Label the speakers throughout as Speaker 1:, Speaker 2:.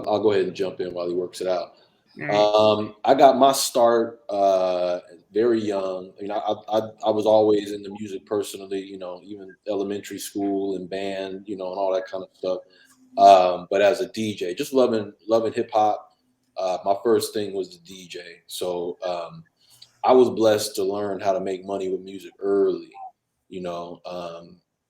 Speaker 1: I'll go ahead and jump in while he works it out.
Speaker 2: All right.
Speaker 1: I got my start very young. You know, I was always into music personally. You know, even elementary school and band. You know, and all that kind of stuff. But as a DJ, just loving hip hop. My first thing was the DJ. So I was blessed to learn how to make money with music early. You know,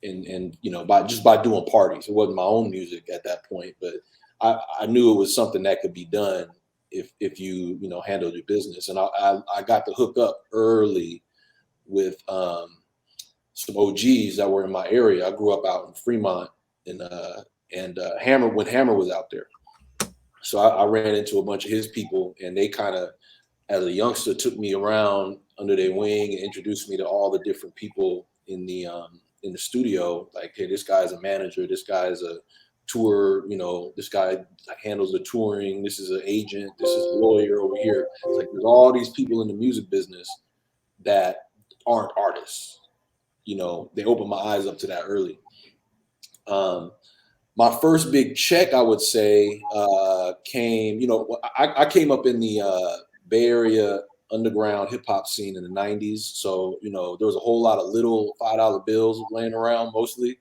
Speaker 1: and you know, by doing parties. It wasn't my own music at that point, but I knew it was something that could be done if you know handled your business. And I got to hook up early with some OGs that were in my area. I grew up out in Fremont, and Hammer when Hammer was out there. So I ran into a bunch of his people, and they kind of, as a youngster, took me around under their wing and introduced me to all the different people in the studio. Like, hey, this guy's a manager. This guy's a tour. You know, this guy handles the touring. This is an agent. This is a lawyer over here. It's like there's all these people in the music business that aren't artists. You know, they opened my eyes up to that early. My first big check, I would say, came. You know, I came up in the Bay Area underground hip hop scene in the '90s. So you know, there was a whole lot of little $5 bills laying around, mostly,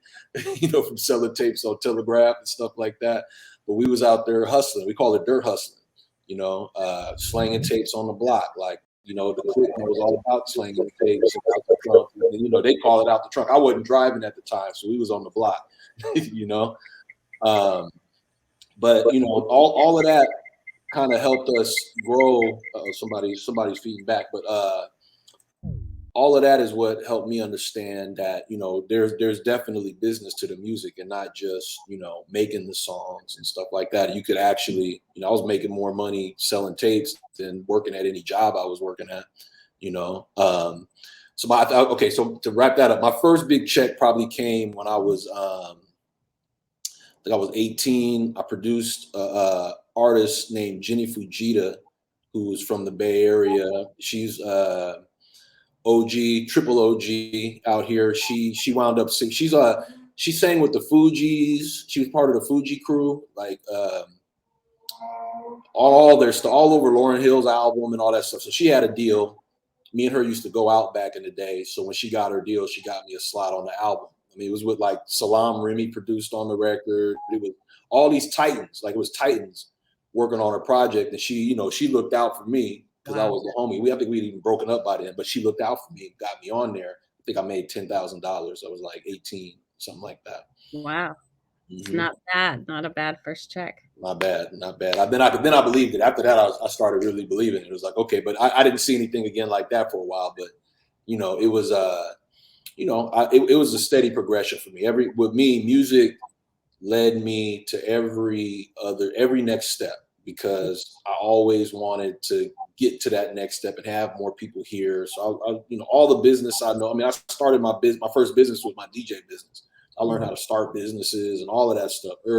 Speaker 1: you know, from selling tapes on Telegraph and stuff like that. But we was out there hustling. We call it dirt hustling. You know, slanging tapes on the block, like. You know, the clique was all about slanging tapes out the trunk. And, you know, they call it out the trunk. I wasn't driving at the time, so we was on the block. You know, but you know, all of that kind of helped us grow. Somebody's feeding back, but all of that is what helped me understand that you know there's definitely business to the music and not just you know making the songs and stuff like that. You could actually, you know, I was making more money selling tapes than working at any job I was working at. You know, okay. So to wrap that up, my first big check probably came when I was. I think I was 18. I produced a artist named Jenny Fujita, who was from the Bay Area. She's OG, triple OG out here. She wound up singing. She sang with the Fugees. She was part of the Fuji crew, like all their stuff, all over Lauryn Hill's album and all that stuff. So she had a deal. Me and her used to go out back in the day. So when she got her deal, she got me a slot on the album. I mean, it was with like Salam Remy produced on the record. It was all these titans, like it was titans working on her project. And she, you know, she looked out for me because I was the homie. I think we'd even broken up by then, but she looked out for me and got me on there. I think I made $10,000. I was like 18, something like that.
Speaker 2: Wow. It's not bad. Not a bad first check.
Speaker 1: Not bad, not bad. Then I believed it. After that, I started really believing it. It was like, okay, but I didn't see anything again like that for a while. But you know, it was you know, it was a steady progression for me. With me, music led me to every next step because I always wanted to get to that next step and have more people here. So I you know, all the business I know. I mean, I started my first business was my DJ business. I learned how to start businesses and all of that stuff